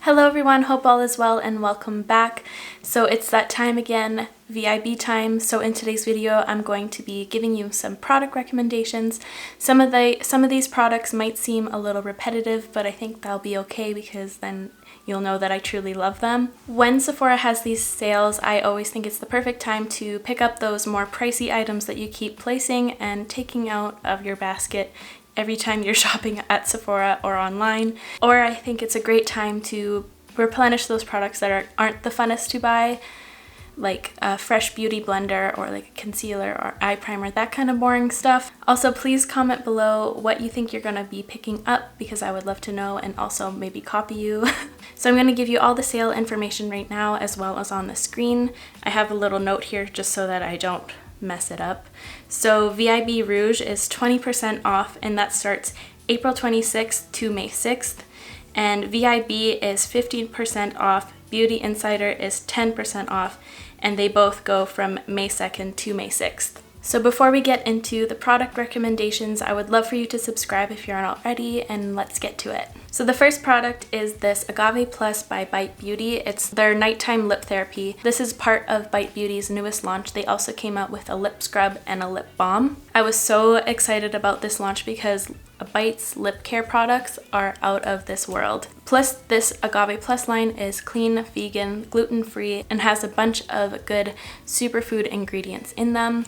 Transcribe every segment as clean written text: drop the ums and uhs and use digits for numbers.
Hello everyone, hope all is well and welcome back. So it's that time again, VIB time. So in today's video, I'm going to be giving you some product recommendations. Some of these products might seem a little repetitive, but I think that'll be okay because then you'll know that I truly love them. When Sephora has these sales, I always think it's the perfect time to pick up those more pricey items that you keep placing and taking out of your basket every time you're shopping at Sephora or online. Or I think it's a great time to replenish those products that aren't the funnest to buy, like a fresh beauty blender or like a concealer or eye primer, that kind of boring stuff. Also, please comment below what you think you're gonna be picking up because I would love to know and also maybe copy you. So I'm gonna give you all the sale information right now as well as on the screen. I have a little note here just so that I don't mess it up. So VIB Rouge is 20% off and that starts April 26th to May 6th. And VIB is 15% off, Beauty Insider is 10% off, and they both go from May 2nd to May 6th. So before we get into the product recommendations, I would love for you to subscribe if you aren't already, and let's get to it. So the first product is this Agave Plus by Bite Beauty. It's their nighttime lip therapy. This is part of Bite Beauty's newest launch. They also came out with a lip scrub and a lip balm. I was so excited about this launch because Bite's lip care products are out of this world. Plus, this Agave Plus line is clean, vegan, gluten-free, and has a bunch of good superfood ingredients in them.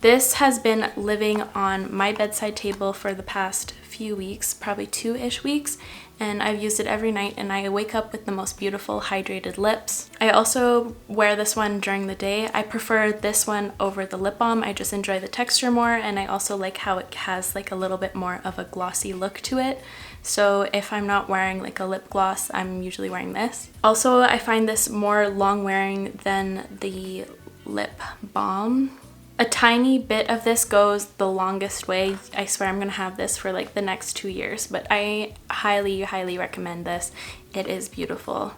This has been living on my bedside table for the past few weeks, probably 2-ish weeks, and I've used it every night and I wake up with the most beautiful hydrated lips. I also wear this one during the day. I prefer this one over the lip balm. I just enjoy the texture more, and I also like how it has like a little bit more of a glossy look to it. So if I'm not wearing like a lip gloss, I'm usually wearing this. Also, I find this more long wearing than the lip balm. A tiny bit of this goes the longest way. I swear I'm gonna have this for like the next 2 years, but I highly, highly recommend this. It is beautiful.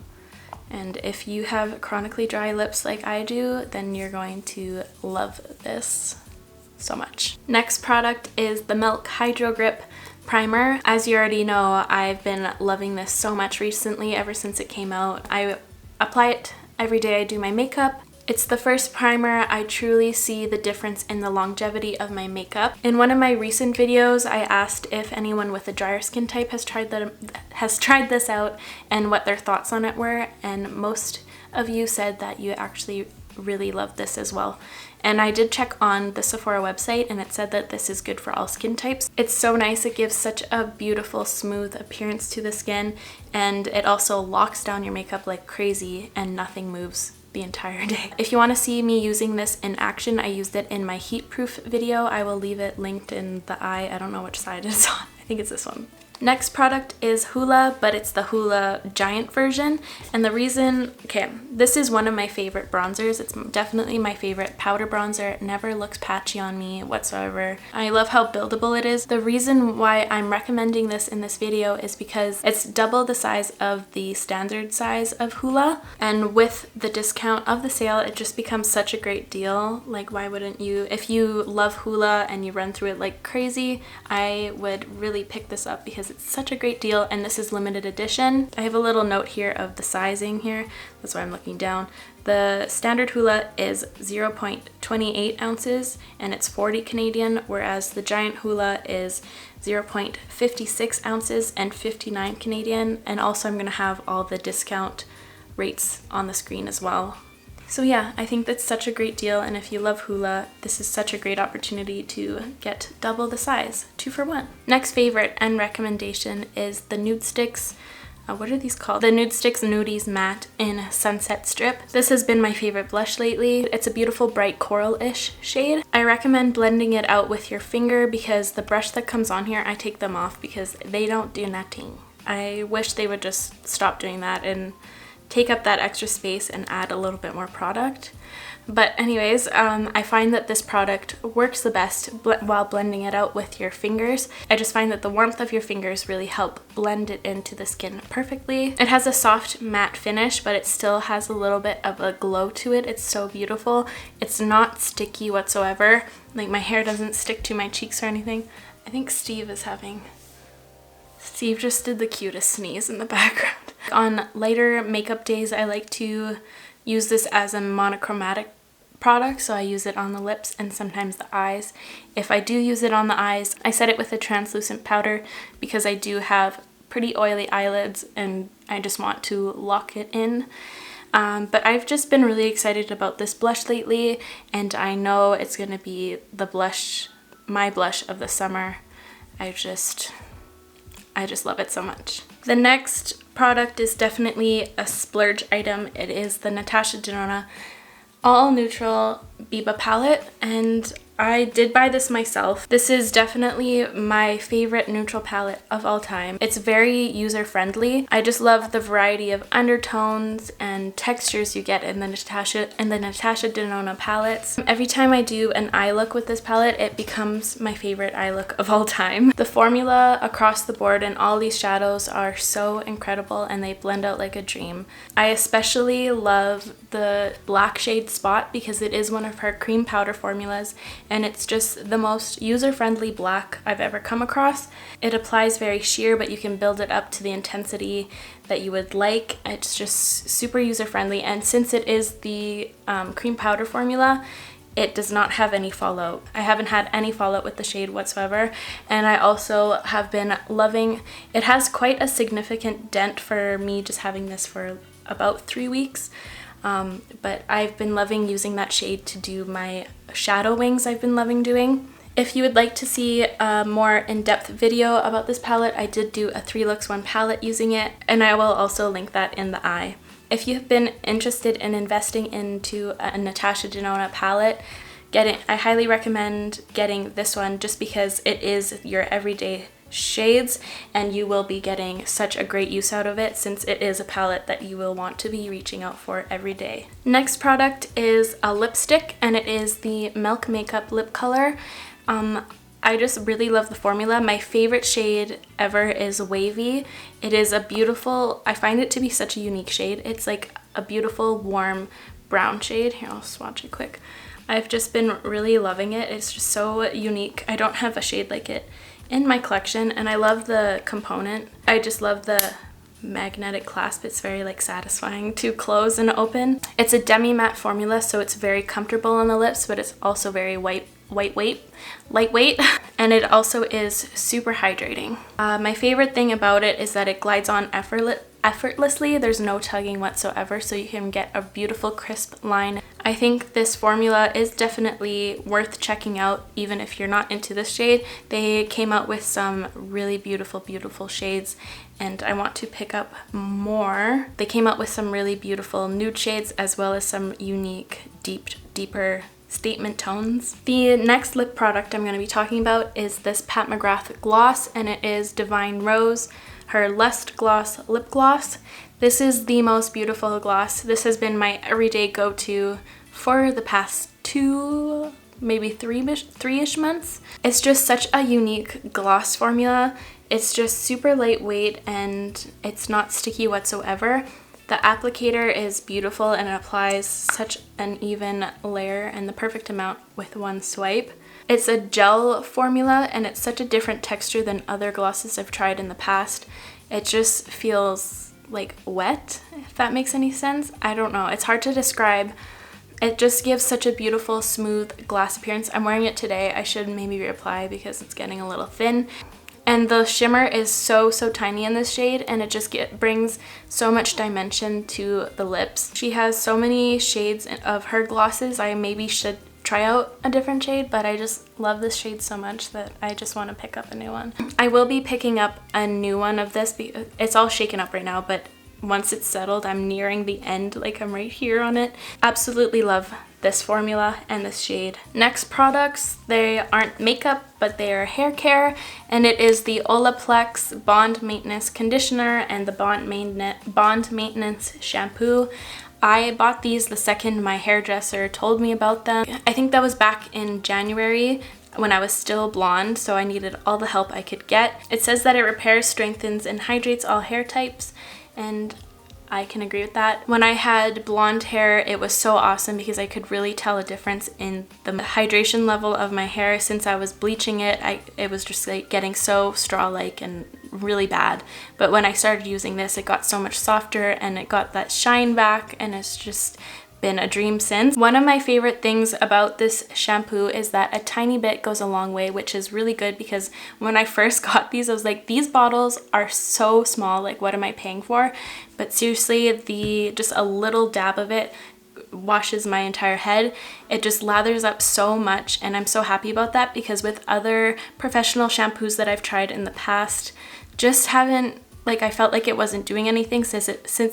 And if you have chronically dry lips like I do, then you're going to love this so much. Next product is the Milk Hydro Grip Primer. As you already know, I've been loving this so much recently, ever since it came out. I apply it every day I do my makeup. It's the first primer I truly see the difference in the longevity of my makeup. In one of my recent videos, I asked if anyone with a drier skin type has tried this out and what their thoughts on it were, and most of you said that you actually really loved this as well. And I did check on the Sephora website and it said that this is good for all skin types. It's so nice. It gives such a beautiful, smooth appearance to the skin, and it also locks down your makeup like crazy and nothing moves the entire day. If you want to see me using this in action, I used it in my heat proof video. I will leave it linked in the eye. I don't know which side it's on. I think it's this one. Next product is Hoola, but it's the Hoola Giant version. And the reason, okay, this is one of my favorite bronzers. It's definitely my favorite powder bronzer. It never looks patchy on me whatsoever. I love how buildable it is. The reason why I'm recommending this in this video is because it's double the size of the standard size of Hoola. And with the discount of the sale, it just becomes such a great deal. Like, why wouldn't you? If you love Hoola and you run through it like crazy, I would really pick this up because it's such a great deal, and this is limited edition. I have a little note here of the sizing here. That's why I'm looking down. The standard Hoola is 0.28 ounces and it's 40 Canadian, whereas the giant Hoola is 0.56 ounces and 59 Canadian. And also I'm gonna have all the discount rates on the screen as well. So yeah, I think that's such a great deal, and if you love Hoola, this is such a great opportunity to get double the size, 2 for 1. Next favorite and recommendation is the Nude Sticks. What are these called? The Nude Sticks Nudies Matte in Sunset Strip. This has been my favorite blush lately. It's a beautiful bright coral-ish shade. I recommend blending it out with your finger because the brush that comes on here, I take them off because they don't do nothing. I wish they would just stop doing that and take up that extra space and add a little bit more product. But anyways, I find that this product works the best while blending it out with your fingers. I just find that the warmth of your fingers really help blend it into the skin perfectly. It has a soft matte finish, but it still has a little bit of a glow to it. It's so beautiful. It's not sticky whatsoever. Like, my hair doesn't stick to my cheeks or anything. I think Steve just did the cutest sneeze in the background. On lighter makeup days, I like to use this as a monochromatic product, so I use it on the lips and sometimes the eyes. If I do use it on the eyes, I set it with a translucent powder because I do have pretty oily eyelids and I just want to lock it in. But I've just been really excited about this blush lately, and I know it's going to be the blush, my blush of the summer. I just love it so much. The next product is definitely a splurge item. It is the Natasha Denona All Neutral Biba palette, and I did buy this myself. This is definitely my favorite neutral palette of all time. It's very user-friendly. I just love the variety of undertones and textures you get in the Natasha Denona palettes. Every time I do an eye look with this palette, it becomes my favorite eye look of all time. The formula across the board and all these shadows are so incredible and they blend out like a dream. I especially love the black shade Spot because it is one of her cream powder formulas, and it's just the most user-friendly black I've ever come across. It applies very sheer, but you can build it up to the intensity that you would like. It's just super user-friendly, and since it is the cream powder formula, it does not have any fallout. I haven't had any fallout with the shade whatsoever, and I also have been loving, it has quite a significant dent for me just having this for about 3 weeks. But I've been loving using that shade to do my shadow wings I've been loving doing. If you would like to see a more in-depth video about this palette, I did do a 3 looks 1 palette using it, and I will also link that in the eye. If you've been interested in investing into a Natasha Denona palette, I highly recommend getting this one just because it is your everyday shades and you will be getting such a great use out of it since it is a palette that you will want to be reaching out for every day. Next product is a lipstick, and it is the Milk Makeup lip color. I just really love the formula. My favorite shade ever is Wavy. It is a beautiful, I find it to be such a unique shade. It's like a beautiful warm brown shade. Here, I'll swatch it quick. I've just been really loving it. It's just so unique. I don't have a shade like it in my collection, and I love the component. I just love the magnetic clasp. It's very like satisfying to close and open. It's a demi matte formula, so it's very comfortable on the lips, but it's also very lightweight, and it also is super hydrating. My favorite thing about it is that it glides on effortlessly. There's no tugging whatsoever, so you can get a beautiful crisp line. I think this formula is definitely worth checking out even if you're not into this shade. They came out with some really beautiful shades, and I want to pick up more. They came out with some really beautiful nude shades as well as some unique deeper statement tones. The next lip product I'm going to be talking about is this Pat McGrath gloss, and it is Divine Rose, her Lust Gloss lip gloss. This is the most beautiful gloss. This has been my everyday go-to for the past 2, maybe 3-ish months. It's just such a unique gloss formula. It's just super lightweight and it's not sticky whatsoever. The applicator is beautiful and it applies such an even layer and the perfect amount with one swipe. It's a gel formula and it's such a different texture than other glosses I've tried in the past. It just feels like wet, if that makes any sense. I don't know, it's hard to describe. It just gives such a beautiful smooth glass appearance. I'm wearing it today. I should maybe reapply because it's getting a little thin. And the shimmer is so tiny in this shade, and it just brings so much dimension to the lips. She has so many shades of her glosses. I maybe should try out a different shade, but I just love this shade so much that I just want to pick up a new one. I will be picking up a new one of this because it's all shaken up right now, but once it's settled, I'm nearing the end, like I'm right here on it. Absolutely love this formula and this shade. Next products, they aren't makeup, but they are hair care, and it is the Olaplex Bond Maintenance Conditioner and the Bond Maintenance Shampoo. I bought these the second my hairdresser told me about them. I think that was back in January when I was still blonde, so I needed all the help I could get. It says that it repairs, strengthens, and hydrates all hair types, and I can agree with that. When I had blonde hair, it was so awesome because I could really tell a difference in the hydration level of my hair. Since I was bleaching it, it was just like getting so straw-like and really bad. But when I started using this, it got so much softer and it got that shine back, and it's just been a dream since. One of my favorite things about this shampoo is that a tiny bit goes a long way, which is really good, because when I first got these, I was like, these bottles are so small, like what am I paying for? But seriously, just a little dab of it washes my entire head. It just lathers up so much, and I'm so happy about that, because with other professional shampoos that I've tried in the past, just haven't, like, I felt like it wasn't doing anything since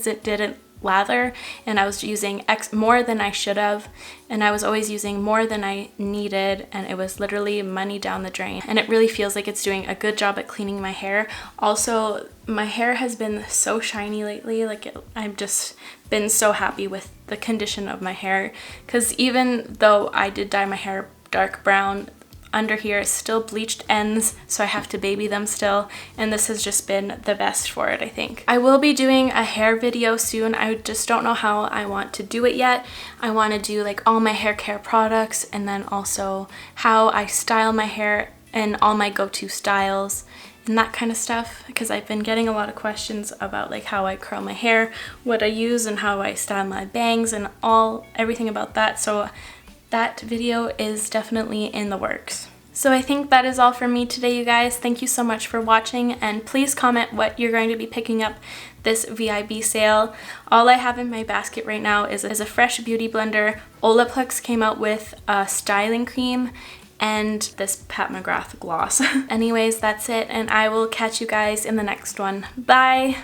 it didn't lather, and I was using more than I should have, and I was always using more than I needed, and it was literally money down the drain. And it really feels like it's doing a good job at cleaning my hair. Also, my hair has been so shiny lately. Like, I've just been so happy with the condition of my hair, because even though I did dye my hair dark brown, under here is still bleached ends, so I have to baby them still, and this has just been the best for it, I think. I will be doing a hair video soon. I just don't know how I want to do it yet. I want to do like all my hair care products, and then also how I style my hair and all my go-to styles and that kind of stuff, because I've been getting a lot of questions about like how I curl my hair, what I use, and how I style my bangs, and everything about that. So that video is definitely in the works. So I think that is all for me today, you guys. Thank you so much for watching, and please comment what you're going to be picking up this VIB sale. All I have in my basket right now is a fresh beauty blender. Olaplex came out with a styling cream and this Pat McGrath gloss. Anyways, that's it, and I will catch you guys in the next one. Bye!